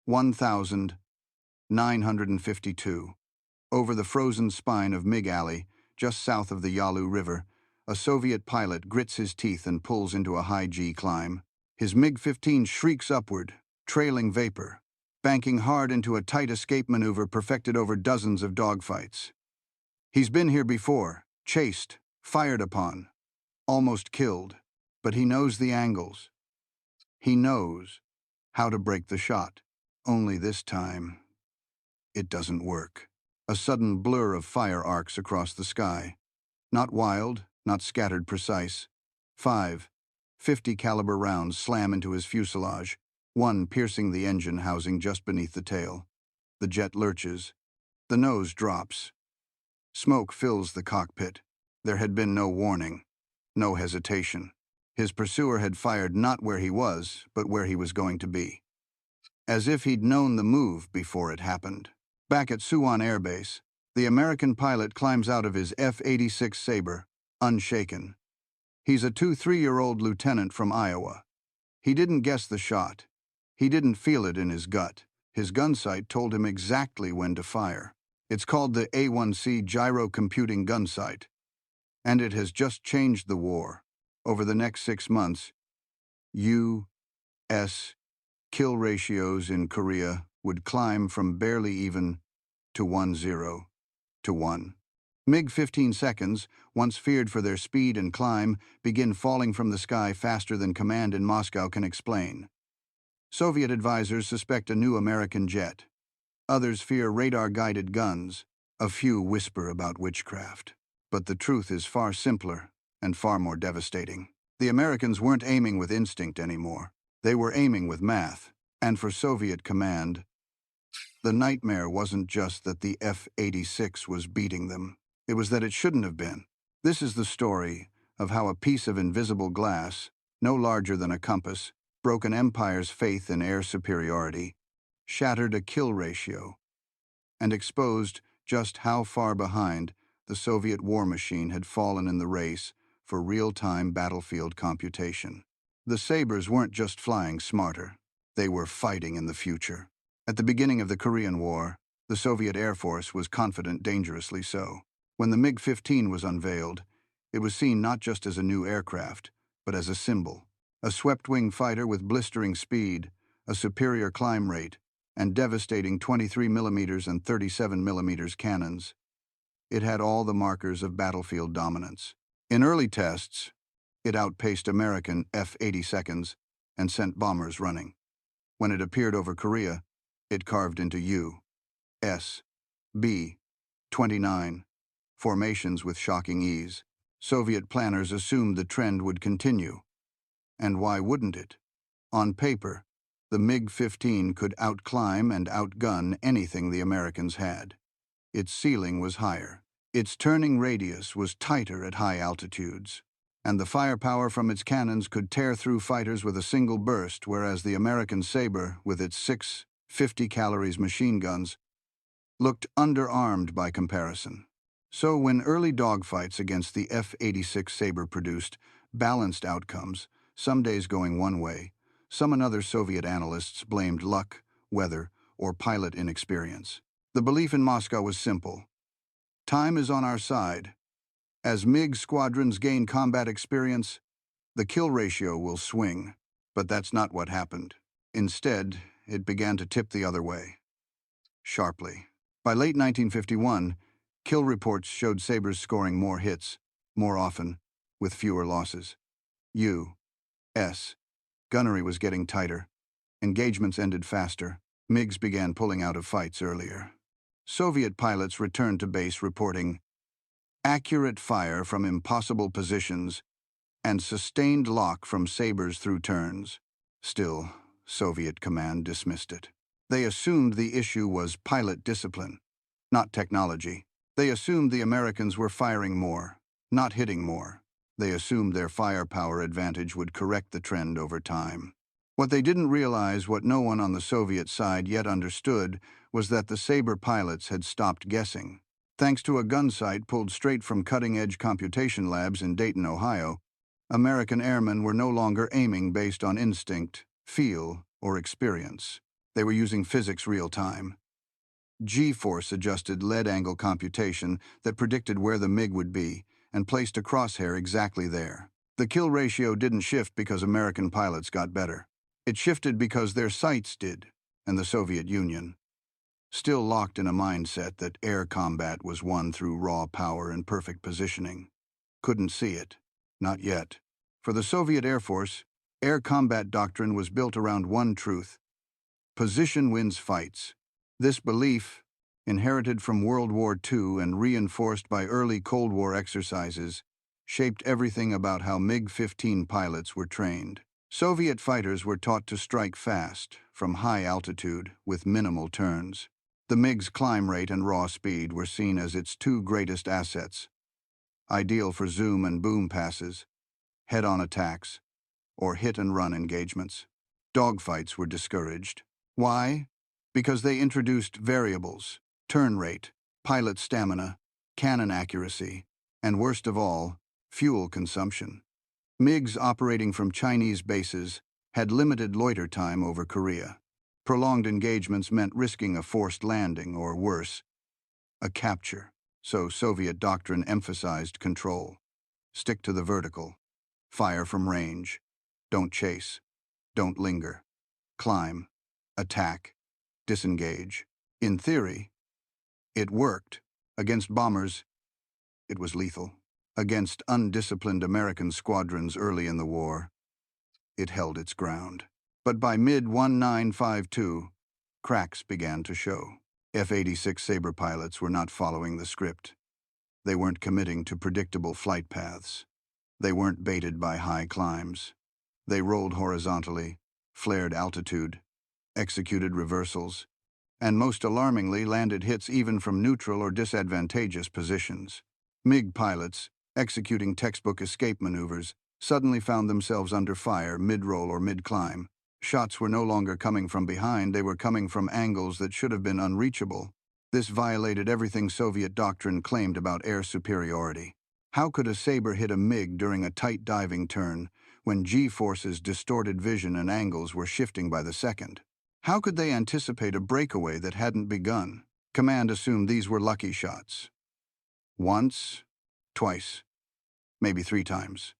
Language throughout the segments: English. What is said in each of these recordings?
1952. Over the frozen spine of Mig Alley, just south of the Yalu River, a Soviet pilot grits his teeth and pulls into a high-G climb. His MiG-15 shrieks upward, trailing vapor, banking hard into a tight escape maneuver perfected over dozens of dogfights. He's been here before, chased, fired upon, almost killed, but he knows the angles. He knows how to break the shot. Only this time, it doesn't work. A sudden blur of fire arcs across the sky. Not wild, not scattered precise. 5 .50 caliber rounds slam into his fuselage, one piercing the engine housing just beneath the tail. The jet lurches. The nose drops. Smoke fills the cockpit. There had been no warning, no hesitation. His pursuer had fired not where he was, but where he was going to be. As if he'd known the move before it happened. Back at Suwon Air Base, the American pilot climbs out of his F-86 Sabre, unshaken. He's a 2-3-year-old lieutenant from Iowa. He didn't guess the shot. He didn't feel it in his gut. His gunsight told him exactly when to fire. It's called the A1C Gyro Computing Gunsight. And it has just changed the war. Over the next 6 months, U.S. kill ratios in Korea would climb from barely even to 1-0 to 1. MiG-15 seconds, once feared for their speed and climb, begin falling from the sky faster than command in Moscow can explain. Soviet advisors suspect a new American jet. Others fear radar-guided guns. A few whisper about witchcraft. But the truth is far simpler and far more devastating. The Americans weren't aiming with instinct anymore. They were aiming with math. And for Soviet command, the nightmare wasn't just that the F-86 was beating them. It was that it shouldn't have been. This is the story of how a piece of invisible glass, no larger than a compass, broke an empire's faith in air superiority, shattered a kill ratio, and exposed just how far behind the Soviet war machine had fallen in the race for real-time battlefield computation. The Sabres weren't just flying smarter. They were fighting in the future. At the beginning of the Korean War, the Soviet Air Force was confident, dangerously so. When the MiG-15 was unveiled, it was seen not just as a new aircraft, but as a symbol. A swept-wing fighter with blistering speed, a superior climb rate, and devastating 23mm and 37mm cannons. It had all the markers of battlefield dominance. In early tests, it outpaced American F-82s and sent bombers running. When it appeared over Korea, it carved into U.S. B-29 formations with shocking ease. Soviet planners assumed the trend would continue. And why wouldn't it? On paper, the MiG-15 could outclimb and outgun anything the Americans had. Its ceiling was higher. Its turning radius was tighter at high altitudes. And the firepower from its cannons could tear through fighters with a single burst, whereas the American Sabre, with its 6 50-calories machine guns, looked underarmed by comparison. So when early dogfights against the F-86 Sabre produced balanced outcomes, some days going one way, some another, Soviet analysts blamed luck, weather, or pilot inexperience. The belief in Moscow was simple. Time is on our side. As MiG squadrons gain combat experience, the kill ratio will swing. But that's not what happened. Instead, it began to tip the other way. Sharply. By late 1951, kill reports showed Sabres scoring more hits, more often, with fewer losses. U.S. gunnery was getting tighter. Engagements ended faster. MiGs began pulling out of fights earlier. Soviet pilots returned to base reporting accurate fire from impossible positions and sustained lock from Sabres through turns. Still, Soviet command dismissed it. They assumed the issue was pilot discipline, not technology. They assumed the Americans were firing more, not hitting more. They assumed their firepower advantage would correct the trend over time. What they didn't realize, what no one on the Soviet side yet understood, was that the Sabre pilots had stopped guessing. Thanks to a gunsight pulled straight from cutting-edge computation labs in Dayton, Ohio, American airmen were no longer aiming based on instinct, feel, or experience. They were using physics real-time. G-force adjusted lead angle computation that predicted where the MiG would be and placed a crosshair exactly there. The kill ratio didn't shift because American pilots got better. It shifted because their sights did, and the Soviet Union, still locked in a mindset that air combat was won through raw power and perfect positioning, couldn't see it. Not yet. For the Soviet Air Force, air combat doctrine was built around one truth: position wins fights. This belief, inherited from World War II and reinforced by early Cold War exercises, shaped everything about how MiG-15 pilots were trained. Soviet fighters were taught to strike fast, from high altitude, with minimal turns. The MiG's climb rate and raw speed were seen as its two greatest assets, ideal for zoom and boom passes, head-on attacks, or hit-and-run engagements. Dogfights were discouraged. Why? Because they introduced variables: turn rate, pilot stamina, cannon accuracy, and worst of all, fuel consumption. MiGs operating from Chinese bases had limited loiter time over Korea. Prolonged engagements meant risking a forced landing, or worse, a capture. So Soviet doctrine emphasized control. Stick to the vertical. Fire from range. Don't chase. Don't linger. Climb. Attack. Disengage. In theory, it worked. Against bombers, it was lethal. Against undisciplined American squadrons early in the war, it held its ground. But by mid-1952, cracks began to show. F-86 Sabre pilots were not following the script. They weren't committing to predictable flight paths. They weren't baited by high climbs. They rolled horizontally, flared altitude, executed reversals, and most alarmingly landed hits even from neutral or disadvantageous positions. MiG pilots, executing textbook escape maneuvers, suddenly found themselves under fire mid-roll or mid-climb. Shots were no longer coming from behind, they were coming from angles that should have been unreachable. This violated everything Soviet doctrine claimed about air superiority. How could a Sabre hit a MiG during a tight diving turn when G-forces distorted vision and angles were shifting by the second? How could they anticipate a breakaway that hadn't begun? Command assumed these were lucky shots. Once, twice, maybe 3 times.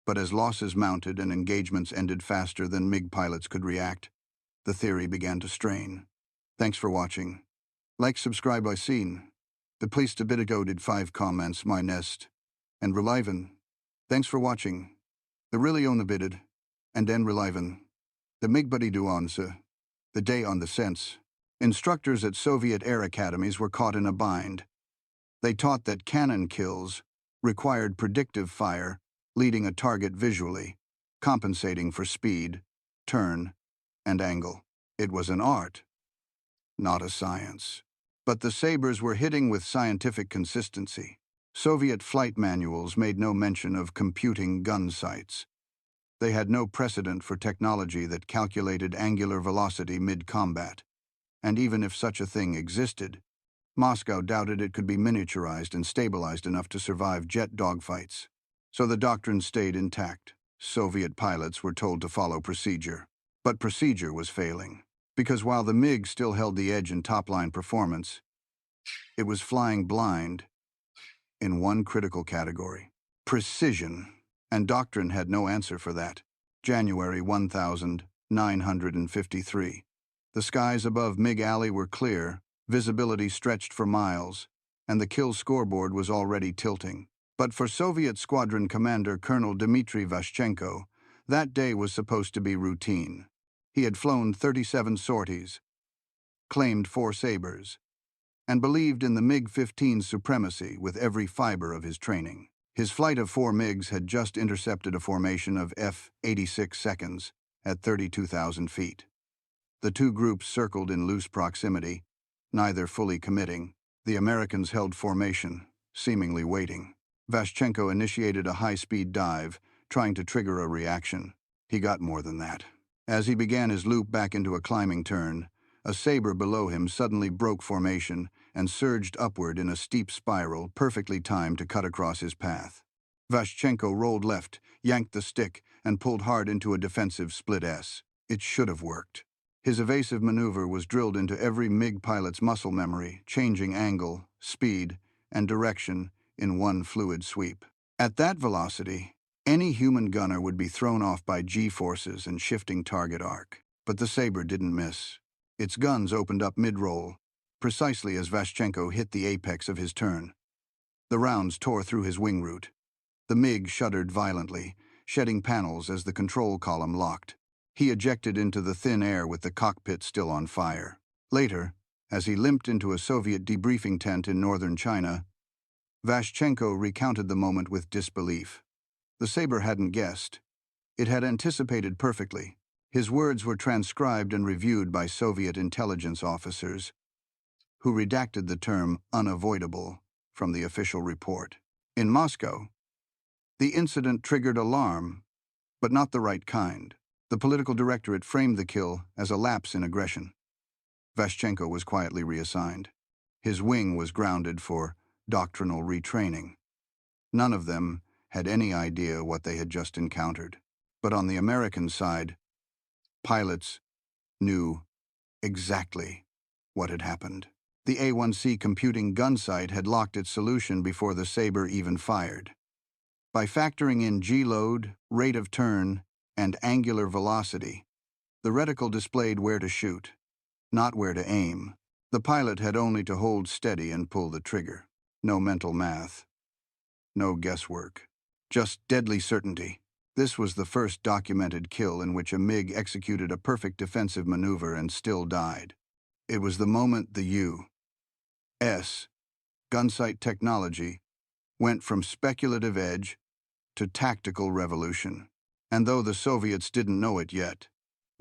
But as losses mounted and engagements ended faster than MiG pilots could react, the theory began to strain. Thanks for watching. Like, subscribe, I seen. The place a bit ago did 5 comments, my nest. And relivin'. Thanks for watching. The really own the bidded. And then relivin'. The MiG buddy do on, sir. The day on the sense. Instructors at Soviet air academies were caught in a bind. They taught that cannon kills required predictive fire, leading a target visually, compensating for speed, turn, and angle. It was an art, not a science. But the Sabres were hitting with scientific consistency. Soviet flight manuals made no mention of computing gun sights. They had no precedent for technology that calculated angular velocity mid-combat. And even if such a thing existed, Moscow doubted it could be miniaturized and stabilized enough to survive jet dogfights. So the doctrine stayed intact. Soviet pilots were told to follow procedure. But procedure was failing. Because while the MiG still held the edge in top-line performance, it was flying blind in one critical category: precision. And doctrine had no answer for that. January 1953. The skies above MiG Alley were clear, visibility stretched for miles, and the kill scoreboard was already tilting. But for Soviet Squadron Commander Colonel Dmitry Vashchenko, that day was supposed to be routine. He had flown 37 sorties, claimed 4 Sabres, and believed in the MiG-15's supremacy with every fiber of his training. His flight of 4 MiGs had just intercepted a formation of F-86 seconds at 32,000 feet. The 2 groups circled in loose proximity, neither fully committing. The Americans held formation, seemingly waiting. Vashchenko initiated a high-speed dive, trying to trigger a reaction. He got more than that. As he began his loop back into a climbing turn, a Sabre below him suddenly broke formation and surged upward in a steep spiral, perfectly timed to cut across his path. Vashchenko rolled left, yanked the stick, and pulled hard into a defensive split S. It should have worked. His evasive maneuver was drilled into every MiG pilot's muscle memory, changing angle, speed, and direction in one fluid sweep. At that velocity, any human gunner would be thrown off by G-forces and shifting target arc. But the Sabre didn't miss. Its guns opened up mid-roll, precisely as Vashchenko hit the apex of his turn. The rounds tore through his wing root. The MiG shuddered violently, shedding panels as the control column locked. He ejected into the thin air with the cockpit still on fire. Later, as he limped into a Soviet debriefing tent in northern China, Vashchenko recounted the moment with disbelief. The Sabre hadn't guessed. It had anticipated perfectly. His words were transcribed and reviewed by Soviet intelligence officers, who redacted the term unavoidable from the official report. In Moscow, the incident triggered alarm, but not the right kind. The political directorate framed the kill as a lapse in aggression. Vashchenko was quietly reassigned. His wing was grounded for doctrinal retraining. None of them had any idea what they had just encountered. But on the American side, pilots knew exactly what had happened. The A1C computing Gunsight had locked its solution before the Sabre even fired. By factoring in G-load, rate of turn, and angular velocity, the reticle displayed where to shoot, not where to aim. The pilot had only to hold steady and pull the trigger. No mental math. No guesswork. Just deadly certainty. This was the first documented kill in which a MiG executed a perfect defensive maneuver and still died. It was the moment the U.S. Gunsight technology went from speculative edge to tactical revolution. And though the Soviets didn't know it yet,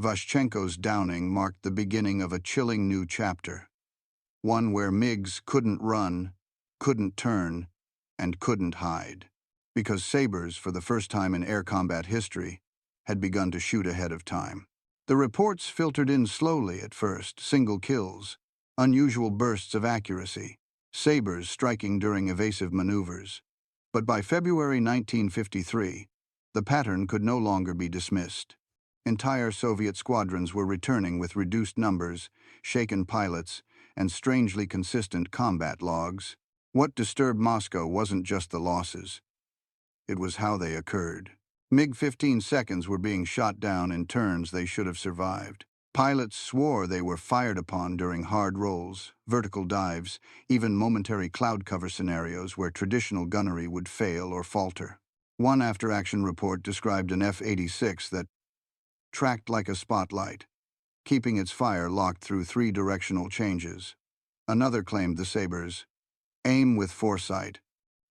Vashchenko's downing marked the beginning of a chilling new chapter. One where MiGs couldn't run, couldn't turn, and couldn't hide. Because Sabres, for the first time in air combat history, had begun to shoot ahead of time. The reports filtered in slowly at first, single kills, unusual bursts of accuracy, Sabres striking during evasive maneuvers. But by February 1953, the pattern could no longer be dismissed. Entire Soviet squadrons were returning with reduced numbers, shaken pilots, and strangely consistent combat logs. What disturbed Moscow wasn't just the losses. It was how they occurred. MiG-15 seconds were being shot down in turns they should have survived. Pilots swore they were fired upon during hard rolls, vertical dives, even momentary cloud cover scenarios where traditional gunnery would fail or falter. One after-action report described an F-86 that tracked like a spotlight, keeping its fire locked through 3 directional changes. Another claimed the Sabres aim with foresight,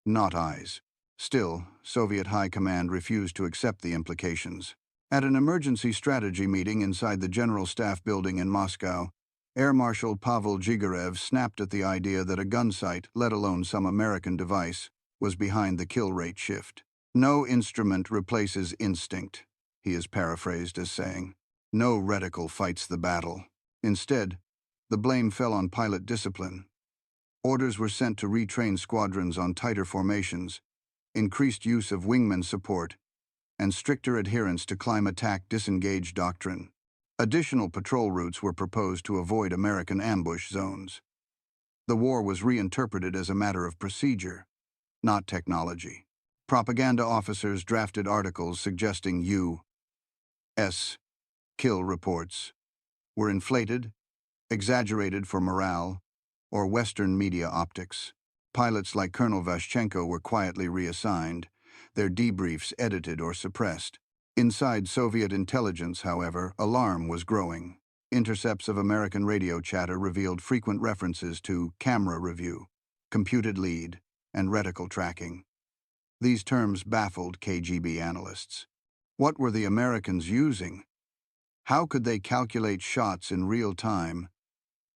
not eyes. Still, Soviet High Command refused to accept the implications. At an emergency strategy meeting inside the General Staff building in Moscow, Air Marshal Pavel Zhigarev snapped at the idea that a gunsight, let alone some American device, was behind the kill rate shift. No instrument replaces instinct, he is paraphrased as saying. No reticle fights the battle. Instead, the blame fell on pilot discipline. Orders were sent to retrain squadrons on tighter formations, increased use of wingman support, and stricter adherence to climb-attack disengage doctrine. Additional patrol routes were proposed to avoid American ambush zones. The war was reinterpreted as a matter of procedure, not technology. Propaganda officers drafted articles suggesting U.S. kill reports were inflated, exaggerated for morale, or Western media optics. Pilots like Colonel Vashchenko were quietly reassigned, their debriefs edited or suppressed. Inside Soviet intelligence, however, alarm was growing. Intercepts of American radio chatter revealed frequent references to camera review, computed lead, and reticle tracking. These terms baffled KGB analysts. What were the Americans using? How could they calculate shots in real time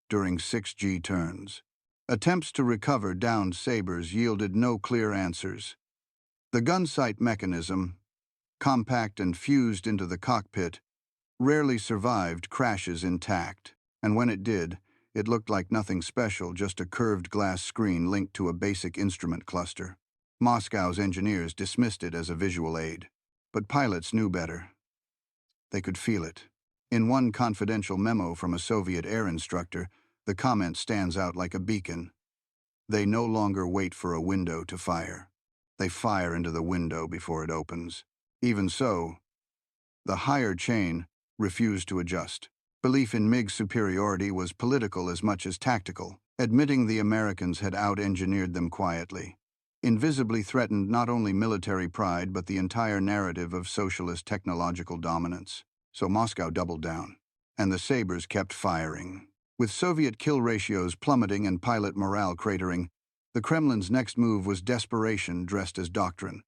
during 6G turns? Attempts to recover downed Sabres yielded no clear answers. The gunsight mechanism, compact and fused into the cockpit, rarely survived crashes intact, and when it did, it looked like nothing special, just a curved glass screen linked to a basic instrument cluster. Moscow's engineers dismissed it as a visual aid, but pilots knew better. They could feel it. In one confidential memo from a Soviet air instructor, the comment stands out like a beacon. They no longer wait for a window to fire. They fire into the window before it opens. Even so, the higher chain refused to adjust. Belief in MiG's superiority was political as much as tactical, admitting the Americans had out-engineered them quietly. Invisibly threatened not only military pride but the entire narrative of socialist technological dominance. So Moscow doubled down, and the Sabres kept firing. With Soviet kill ratios plummeting and pilot morale cratering, the Kremlin's next move was desperation dressed as doctrine.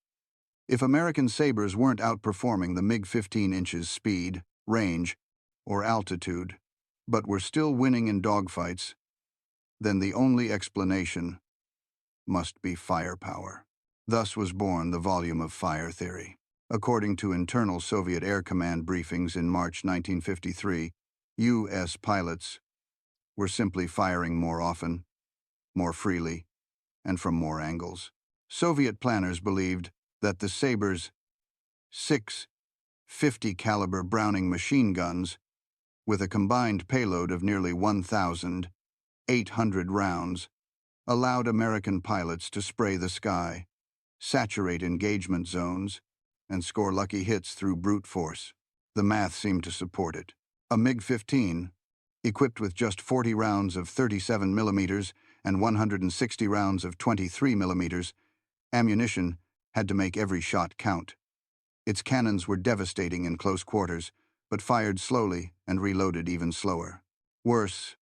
If American Sabres weren't outperforming the MiG-15 inches speed, range, or altitude, but were still winning in dogfights, then the only explanation must be firepower. Thus was born the volume of fire theory. According to internal Soviet Air Command briefings in March 1953, U.S. pilots were simply firing more often, more freely, and from more angles. Soviet planners believed that the Sabres' 6.50 caliber Browning machine guns, with a combined payload of nearly 1,800 rounds, allowed American pilots to spray the sky, saturate engagement zones, and score lucky hits through brute force. The math seemed to support it. A MiG-15, equipped with just 40 rounds of 37 millimeters and 160 rounds of 23 millimeters, ammunition had to make every shot count. Its cannons were devastating in close quarters, but fired slowly and reloaded even slower. Worse,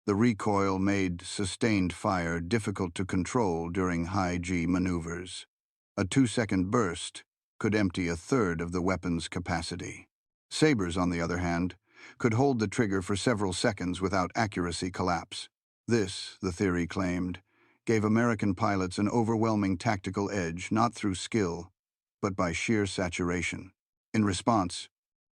the recoil made sustained fire difficult to control during high-G maneuvers. A 2-second burst could empty a third of the weapon's capacity. Sabres, on the other hand, could hold the trigger for several seconds without accuracy collapse. This, the theory claimed, gave American pilots an overwhelming tactical edge not through skill, but by sheer saturation. In response,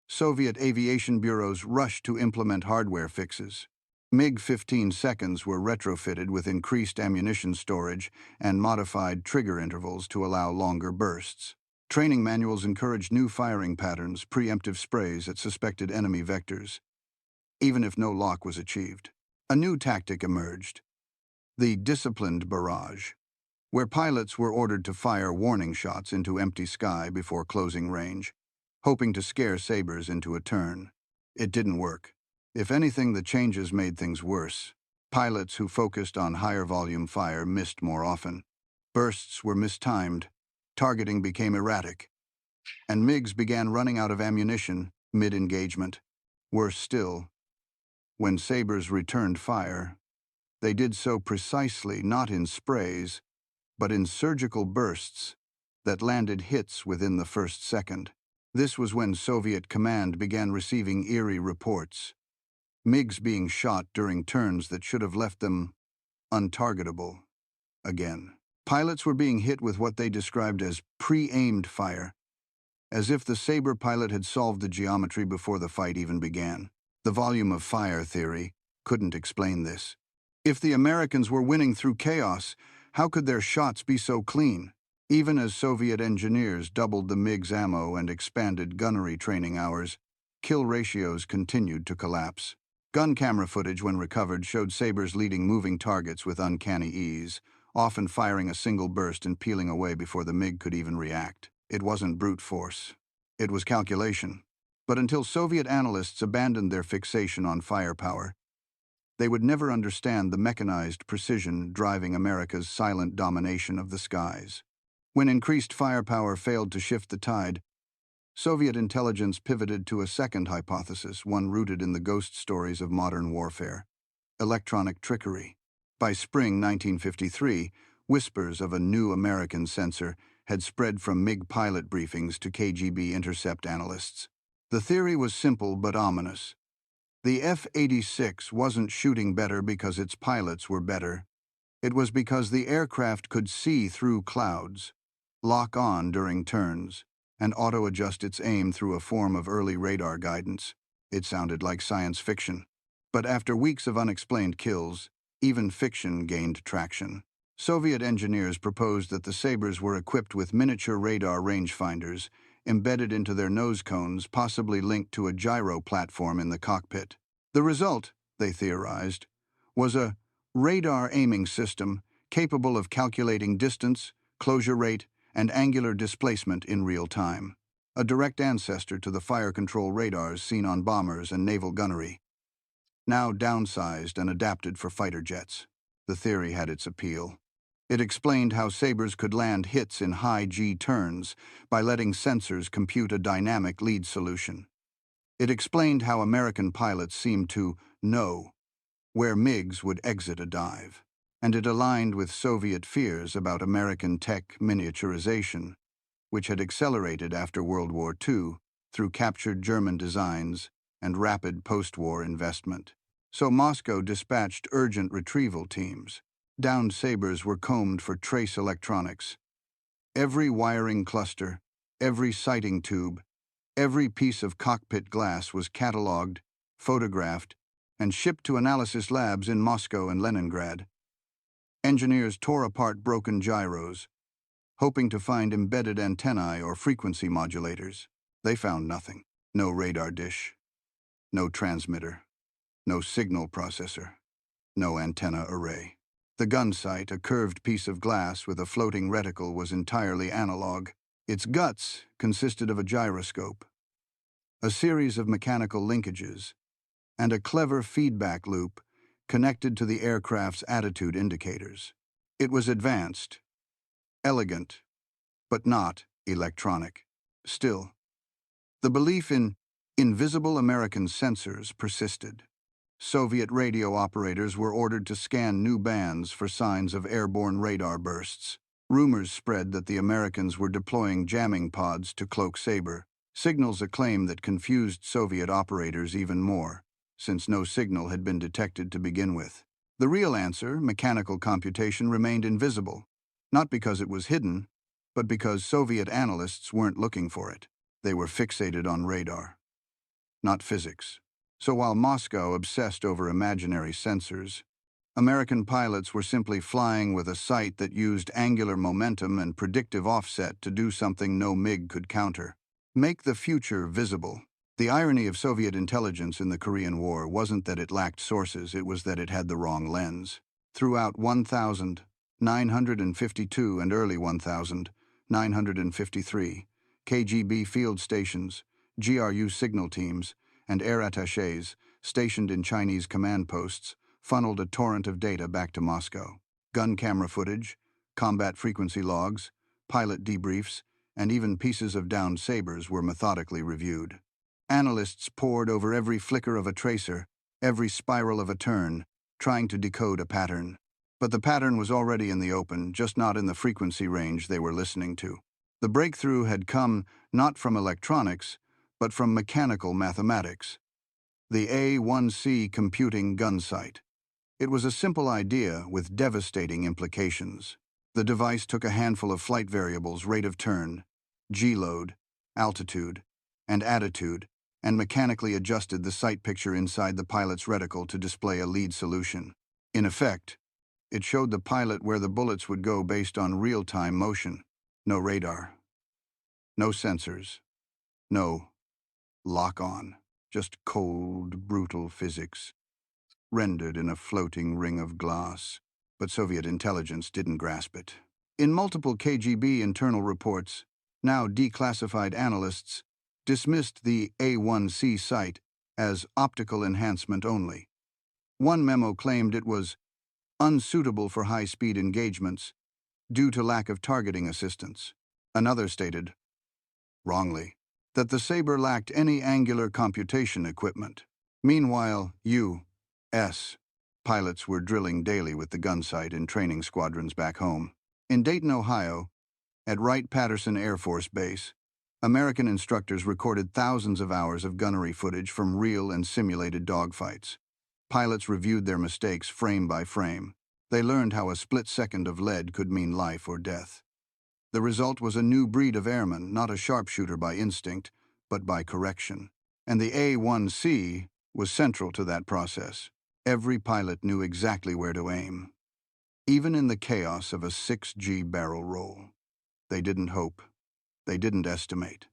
Soviet aviation bureaus rushed to implement hardware fixes. MiG-15 seconds were retrofitted with increased ammunition storage and modified trigger intervals to allow longer bursts. Training manuals encouraged new firing patterns, preemptive sprays at suspected enemy vectors, even if no lock was achieved. A new tactic emerged, the disciplined barrage, where pilots were ordered to fire warning shots into empty sky before closing range, hoping to scare Sabres into a turn. It didn't work. If anything, the changes made things worse. Pilots who focused on higher volume fire missed more often. Bursts were mistimed, targeting became erratic, and MiGs began running out of ammunition mid-engagement. Worse still, when Sabres returned fire, they did so precisely not in sprays, but in surgical bursts that landed hits within the first second. This was when Soviet command began receiving eerie reports, MiGs being shot during turns that should have left them untargetable again. Pilots were being hit with what they described as pre-aimed fire, as if the Sabre pilot had solved the geometry before the fight even began. The volume of fire theory couldn't explain this. If the Americans were winning through chaos, how could their shots be so clean? Even as Soviet engineers doubled the MiG's ammo and expanded gunnery training hours, kill ratios continued to collapse. Gun camera footage, when recovered, showed Sabres leading moving targets with uncanny ease, often firing a single burst and peeling away before the MiG could even react. It wasn't brute force. It was calculation. But until Soviet analysts abandoned their fixation on firepower, they would never understand the mechanized precision driving America's silent domination of the skies. When increased firepower failed to shift the tide, Soviet intelligence pivoted to a second hypothesis, one rooted in the ghost stories of modern warfare: electronic trickery. By spring 1953, whispers of a new American sensor had spread from MiG pilot briefings to KGB intercept analysts. The theory was simple but ominous. The F-86 wasn't shooting better because its pilots were better. It was because the aircraft could see through clouds, lock on during turns, and auto-adjust its aim through a form of early radar guidance. It sounded like science fiction. But after weeks of unexplained kills, even fiction gained traction. Soviet engineers proposed that the Sabres were equipped with miniature radar rangefinders, embedded into their nose cones, possibly linked to a gyro platform in the cockpit. The result, they theorized, was a radar aiming system capable of calculating distance, closure rate, and angular displacement in real time, a direct ancestor to the fire control radars seen on bombers and naval gunnery. Now downsized and adapted for fighter jets, the theory had its appeal. It explained how Sabres could land hits in high G turns by letting sensors compute a dynamic lead solution. It explained how American pilots seemed to know where MiGs would exit a dive. And it aligned with Soviet fears about American tech miniaturization, which had accelerated after World War II through captured German designs and rapid post-war investment. So Moscow dispatched urgent retrieval teams. Downed Sabres were combed for trace electronics. Every wiring cluster, every sighting tube, every piece of cockpit glass was catalogued, photographed, and shipped to analysis labs in Moscow and Leningrad. Engineers tore apart broken gyros, hoping to find embedded antennae or frequency modulators. They found nothing. No radar dish, no transmitter, no signal processor, no antenna array. The Gunsight, a curved piece of glass with a floating reticle, was entirely analog. Its guts consisted of a gyroscope, a series of mechanical linkages, and a clever feedback loop connected to the aircraft's attitude indicators. It was advanced, elegant, but not electronic. Still, the belief in invisible American sensors persisted. Soviet radio operators were ordered to scan new bands for signs of airborne radar bursts. Rumors spread that the Americans were deploying jamming pods to cloak Sabre, signals acclaim that confused Soviet operators even more, since no signal had been detected to begin with. The real answer, mechanical computation, remained invisible, not because it was hidden, but because Soviet analysts weren't looking for it. They were fixated on radar, not physics. So while Moscow obsessed over imaginary sensors, American pilots were simply flying with a sight that used angular momentum and predictive offset to do something no MiG could counter. Make the future visible. The irony of Soviet intelligence in the Korean War wasn't that it lacked sources, it was that it had the wrong lens. Throughout 1952 and early 1953, KGB field stations, GRU signal teams, and air attachés stationed in Chinese command posts funneled a torrent of data back to Moscow. Gun camera footage, combat frequency logs, pilot debriefs, and even pieces of downed Sabres were methodically reviewed. Analysts pored over every flicker of a tracer, every spiral of a turn, trying to decode a pattern. But the pattern was already in the open, just not in the frequency range they were listening to. The breakthrough had come not from electronics, but from mechanical mathematics. The A1C computing Gunsight. It was a simple idea with devastating implications. The device took a handful of flight variables, rate of turn, G-load, altitude, and attitude, and mechanically adjusted the sight picture inside the pilot's reticle to display a lead solution. In effect, it showed the pilot where the bullets would go based on real-time motion. No radar, no sensors, no lock-on, just cold, brutal physics, rendered in a floating ring of glass. But Soviet intelligence didn't grasp it. In multiple KGB internal reports, now declassified, analysts dismissed the A1C sight as optical enhancement only. One memo claimed it was unsuitable for high-speed engagements due to lack of targeting assistance. Another stated, wrongly, that the Sabre lacked any angular computation equipment. Meanwhile, U.S. pilots were drilling daily with the Gunsight in training squadrons back home. In Dayton, Ohio, at Wright-Patterson Air Force Base, American instructors recorded thousands of hours of gunnery footage from real and simulated dogfights. Pilots reviewed their mistakes frame by frame. They learned how a split second of lead could mean life or death. The result was a new breed of airman, not a sharpshooter by instinct, but by correction. And the A1C was central to that process. Every pilot knew exactly where to aim, even in the chaos of a 6G barrel roll. They didn't hope. They didn't estimate.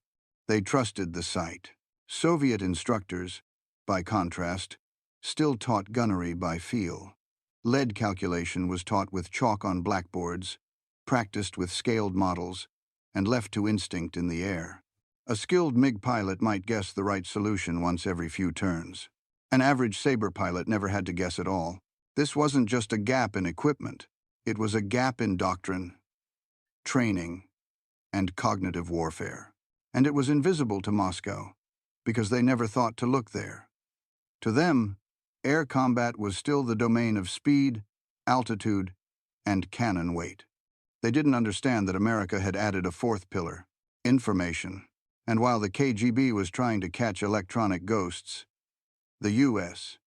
They trusted the sight. Soviet instructors, by contrast, still taught gunnery by feel. Lead calculation was taught with chalk on blackboards, practiced with scaled models, and left to instinct in the air. A skilled MiG pilot might guess the right solution once every few turns. An average Sabre pilot never had to guess at all. This wasn't just a gap in equipment. It was a gap in doctrine, training, and cognitive warfare. And it was invisible to Moscow, because they never thought to look there. To them, air combat was still the domain of speed, altitude, and cannon weight. They didn't understand that America had added a fourth pillar, information. And while the KGB was trying to catch electronic ghosts, the U.S.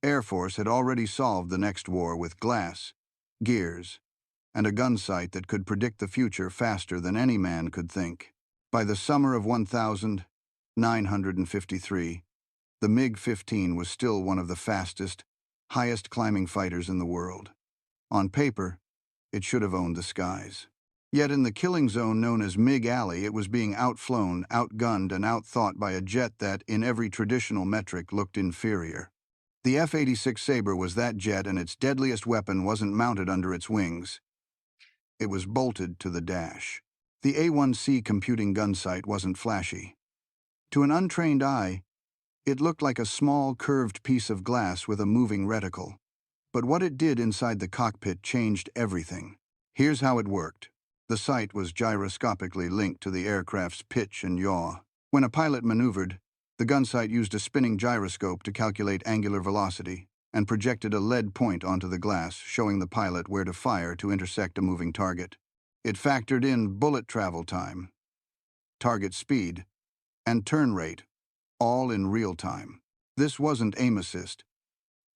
Air Force had already solved the next war with glass, gears, and a gunsight that could predict the future faster than any man could think. By the summer of 1953, the MiG-15 was still one of the fastest, highest-climbing fighters in the world. On paper, it should have owned the skies. Yet in the killing zone known as MiG Alley, it was being outflown, outgunned, and outthought by a jet that, in every traditional metric, looked inferior. The F-86 Sabre was that jet, and its deadliest weapon wasn't mounted under its wings. It was bolted to the dash. The A-1C computing gunsight wasn't flashy. To an untrained eye, it looked like a small, curved piece of glass with a moving reticle. But what it did inside the cockpit changed everything. Here's how it worked. The sight was gyroscopically linked to the aircraft's pitch and yaw. When a pilot maneuvered, the gunsight used a spinning gyroscope to calculate angular velocity and projected a lead point onto the glass, showing the pilot where to fire to intersect a moving target. It factored in bullet travel time, target speed, and turn rate, all in real time. This wasn't aim assist.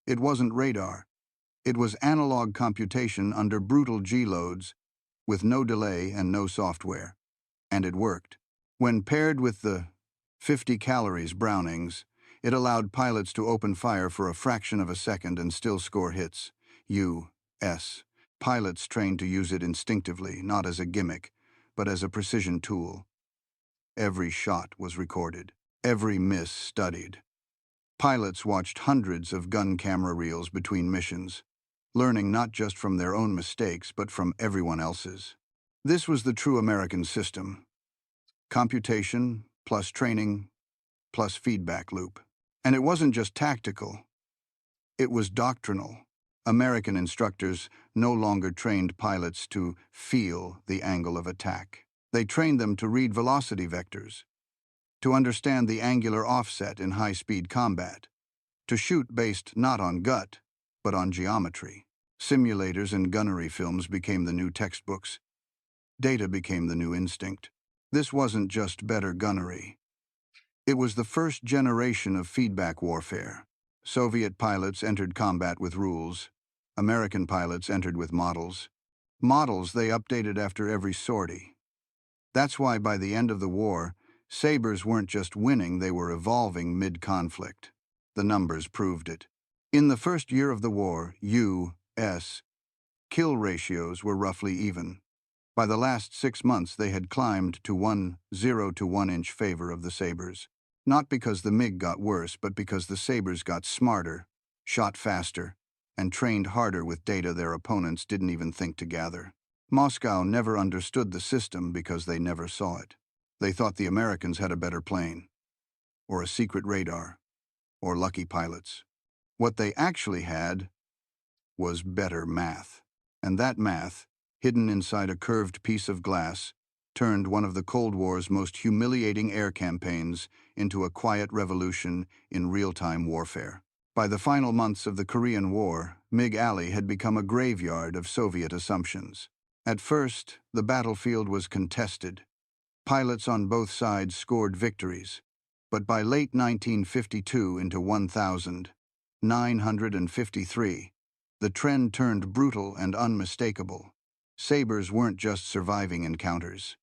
It wasn't radar. It was analog computation under brutal G-loads, with no delay and no software. And it worked. When paired with the 50 calories Brownings, it allowed pilots to open fire for a fraction of a second and still score hits. U.S. pilots trained to use it instinctively, not as a gimmick, but as a precision tool. Every shot was recorded, every miss studied. Pilots watched hundreds of gun camera reels between missions, learning not just from their own mistakes, but from everyone else's. This was the true American system. Computation, plus training, plus feedback loop. And it wasn't just tactical. It was doctrinal. American instructors no longer trained pilots to feel the angle of attack. They trained them to read velocity vectors, to understand the angular offset in high-speed combat, to shoot based not on gut, but on geometry. Simulators and gunnery films became the new textbooks. Data became the new instinct. This wasn't just better gunnery. It was the first generation of feedback warfare. Soviet pilots entered combat with rules. American pilots entered with models. Models they updated after every sortie. That's why by the end of the war, Sabres weren't just winning, they were evolving mid-conflict. The numbers proved it. In the first year of the war, U.S. kill ratios were roughly even. By the last 6 months, they had climbed to 1-0 to 1-inch favor of the Sabres. Not because the MiG got worse, but because the Sabres got smarter, shot faster, and trained harder with data their opponents didn't even think to gather. Moscow never understood the system because they never saw it. They thought the Americans had a better plane, or a secret radar, or lucky pilots. What they actually had was better math. And that math, hidden inside a curved piece of glass, turned one of the Cold War's most humiliating air campaigns into a quiet revolution in real-time warfare. By the final months of the Korean War, MiG Alley had become a graveyard of Soviet assumptions. At first, the battlefield was contested. Pilots on both sides scored victories. But by late 1952 into 1953, the trend turned brutal and unmistakable. Sabres weren't just surviving encounters.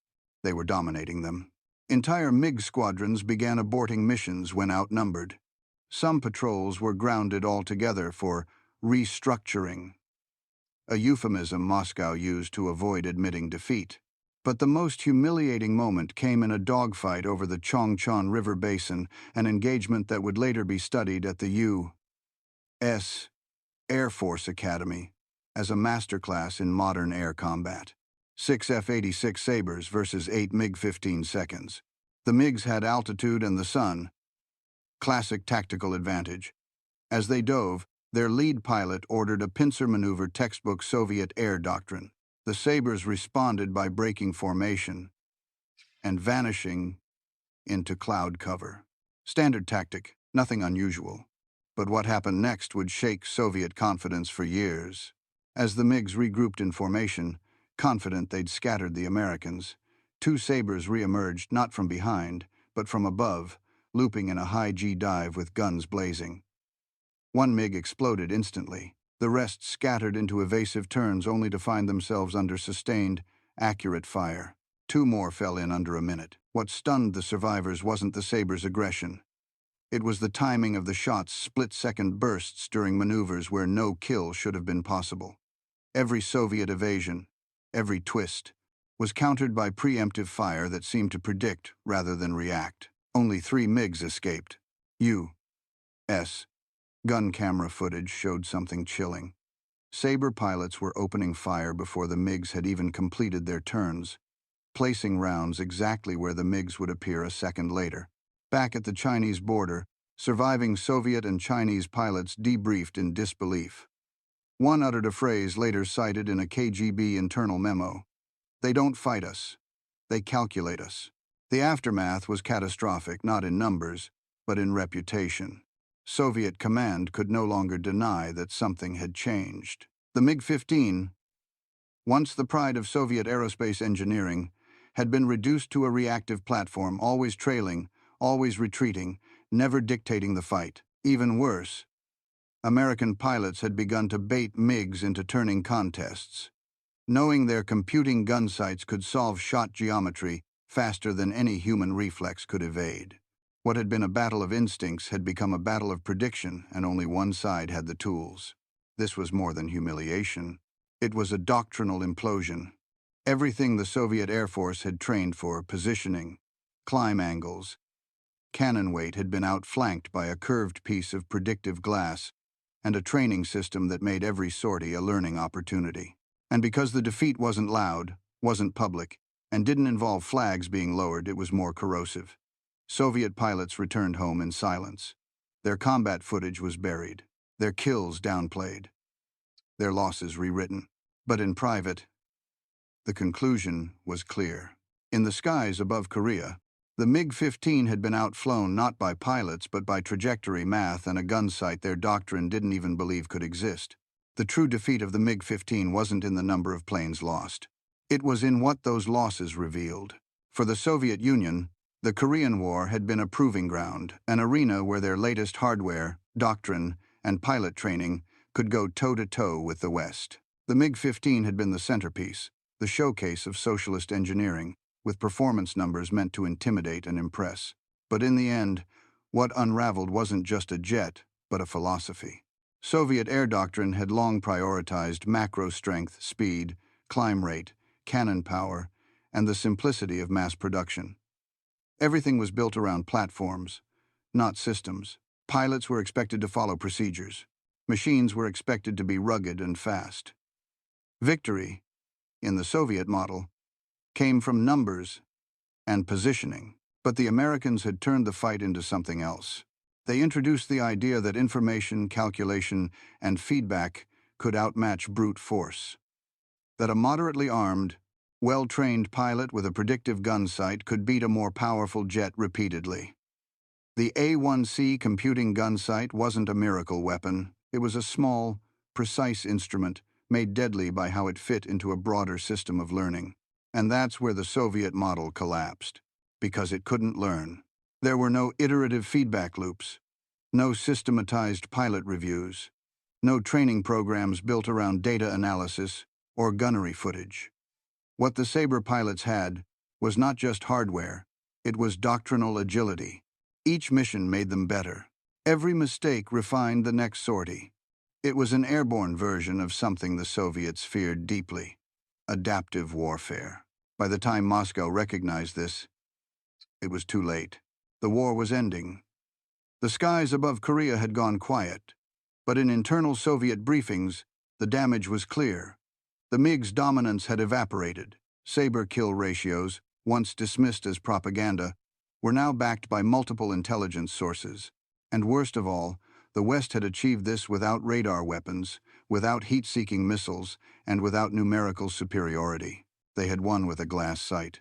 They were dominating them. Entire MiG squadrons began aborting missions when outnumbered. Some patrols were grounded altogether for restructuring, a euphemism Moscow used to avoid admitting defeat. But the most humiliating moment came in a dogfight over the Chongchon River Basin, an engagement that would later be studied at the U.S. Air Force Academy as a masterclass in modern air combat. 6 F-86 Sabres versus 8 MiG-15 seconds. The MiGs had altitude and the sun, classic tactical advantage. As they dove, their lead pilot ordered a pincer maneuver textbook Soviet air doctrine. The Sabres responded by breaking formation and vanishing into cloud cover. Standard tactic, nothing unusual. But what happened next would shake Soviet confidence for years. As the MiGs regrouped in formation, confident they'd scattered the Americans, two Sabres re-emerged not from behind, but from above, looping in a high-G dive with guns blazing. One MiG exploded instantly. The rest scattered into evasive turns only to find themselves under sustained, accurate fire. Two more fell in under a minute. What stunned the survivors wasn't the Sabres' aggression. It was the timing of the shots' split-second bursts during maneuvers where no kill should have been possible. Every Soviet evasion, every twist, was countered by preemptive fire that seemed to predict rather than react. Only 3 MiGs escaped. U.S. gun camera footage showed something chilling. Sabre pilots were opening fire before the MiGs had even completed their turns, placing rounds exactly where the MiGs would appear a second later. Back at the Chinese border, surviving Soviet and Chinese pilots debriefed in disbelief. One uttered a phrase later cited in a KGB internal memo. "They don't fight us. They calculate us." The aftermath was catastrophic, not in numbers, but in reputation. Soviet command could no longer deny that something had changed. The MiG-15, once the pride of Soviet aerospace engineering, had been reduced to a reactive platform, always trailing, always retreating, never dictating the fight. Even worse, American pilots had begun to bait MiGs into turning contests, knowing their computing gun sights could solve shot geometry faster than any human reflex could evade. What had been a battle of instincts had become a battle of prediction, and only one side had the tools. This was more than humiliation. It was a doctrinal implosion. Everything the Soviet Air Force had trained for, positioning, climb angles, cannon weight, had been outflanked by a curved piece of predictive glass and a training system that made every sortie a learning opportunity. And because the defeat wasn't loud, wasn't public, and didn't involve flags being lowered, it was more corrosive. Soviet pilots returned home in silence. Their combat footage was buried, their kills downplayed, their losses rewritten. But in private, the conclusion was clear. In the skies above Korea, the MiG-15 had been outflown not by pilots but by trajectory math and a gunsight their doctrine didn't even believe could exist. The true defeat of the MiG-15 wasn't in the number of planes lost. It was in what those losses revealed. For the Soviet Union, the Korean War had been a proving ground, an arena where their latest hardware, doctrine, and pilot training could go toe-to-toe with the West. The MiG-15 had been the centerpiece, the showcase of socialist engineering, with performance numbers meant to intimidate and impress. But in the end, what unraveled wasn't just a jet, but a philosophy. Soviet air doctrine had long prioritized macro strength, speed, climb rate, cannon power, and the simplicity of mass production. Everything was built around platforms, not systems. Pilots were expected to follow procedures. Machines were expected to be rugged and fast. Victory, in the Soviet model, came from numbers and positioning. But the Americans had turned the fight into something else. They introduced the idea that information, calculation, and feedback could outmatch brute force. That a moderately armed, well-trained pilot with a predictive gun sight could beat a more powerful jet repeatedly. The A1C computing gun sight wasn't a miracle weapon. It was a small, precise instrument made deadly by how it fit into a broader system of learning. And that's where the Soviet model collapsed, because it couldn't learn. There were no iterative feedback loops, no systematized pilot reviews, no training programs built around data analysis or gunnery footage. What the Sabre pilots had was not just hardware, it was doctrinal agility. Each mission made them better. Every mistake refined the next sortie. It was an airborne version of something the Soviets feared deeply: adaptive warfare. By the time Moscow recognized this, it was too late. The war was ending. The skies above Korea had gone quiet, but in internal Soviet briefings, the damage was clear. The MiG's dominance had evaporated. Sabre kill ratios, once dismissed as propaganda, were now backed by multiple intelligence sources. And worst of all, the West had achieved this without radar weapons, without heat-seeking missiles, and without numerical superiority. They had won with a glass sight.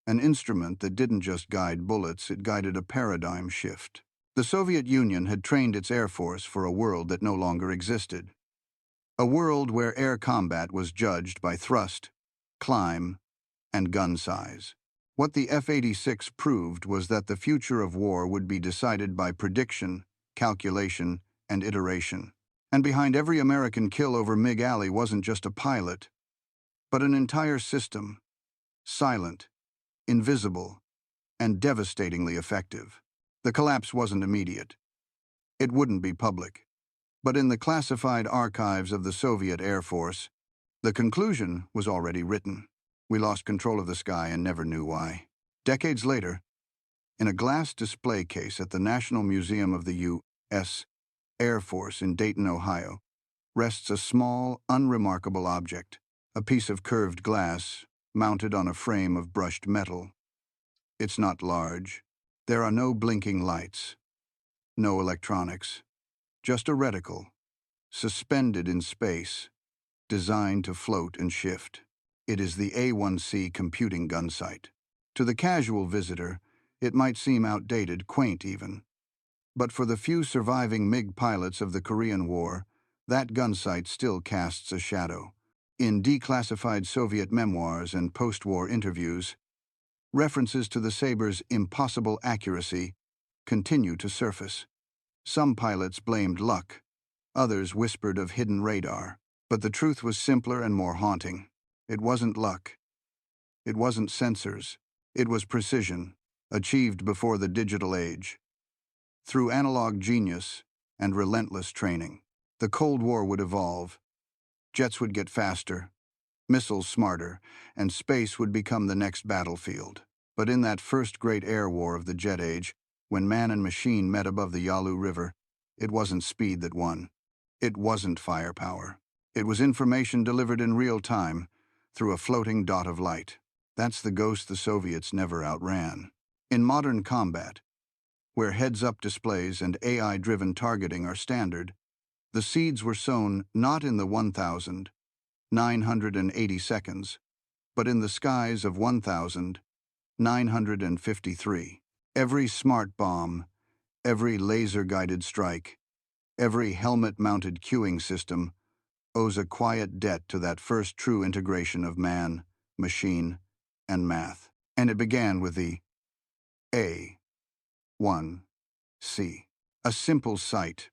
An instrument that didn't just guide bullets, it guided a paradigm shift. The Soviet Union had trained its Air Force for a world that no longer existed. A world where air combat was judged by thrust, climb, and gun size. What the F-86 proved was that the future of war would be decided by prediction, calculation, and iteration. And behind every American kill over MiG Alley wasn't just a pilot, but an entire system, silent, invisible, and devastatingly effective. The collapse wasn't immediate. It wouldn't be public. But in the classified archives of the Soviet Air Force, the conclusion was already written. We lost control of the sky and never knew why. Decades later, in a glass display case at the National Museum of the U.S. Air Force in Dayton, Ohio, rests a small, unremarkable object, a piece of curved glass mounted on a frame of brushed metal. It's not large. There are no blinking lights, no electronics, just a reticle, suspended in space, designed to float and shift. It is the A1C computing Gunsight. To the casual visitor, it might seem outdated, quaint even. But for the few surviving MiG pilots of the Korean War, that Gunsight still casts a shadow. In declassified Soviet memoirs and post-war interviews, references to the Sabre's impossible accuracy continue to surface. Some pilots blamed luck, others whispered of hidden radar. But the truth was simpler and more haunting. It wasn't luck. It wasn't sensors. It was precision, achieved before the digital age. Through analog genius and relentless training, the Cold War would evolve. Jets would get faster, missiles smarter, and space would become the next battlefield. But in that first great air war of the jet age, when man and machine met above the Yalu River, it wasn't speed that won. It wasn't firepower. It was information delivered in real time, through a floating dot of light. That's the ghost the Soviets never outran. In modern combat, where heads-up displays and AI-driven targeting are standard, the seeds were sown not in the 1,980 seconds, but in the skies of 1,953. Every smart bomb, every laser-guided strike, every helmet-mounted cueing system owes a quiet debt to that first true integration of man, machine, and math. And it began with the A1C, a simple sight,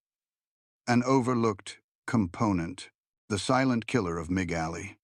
an overlooked component, the silent killer of MiG Alley.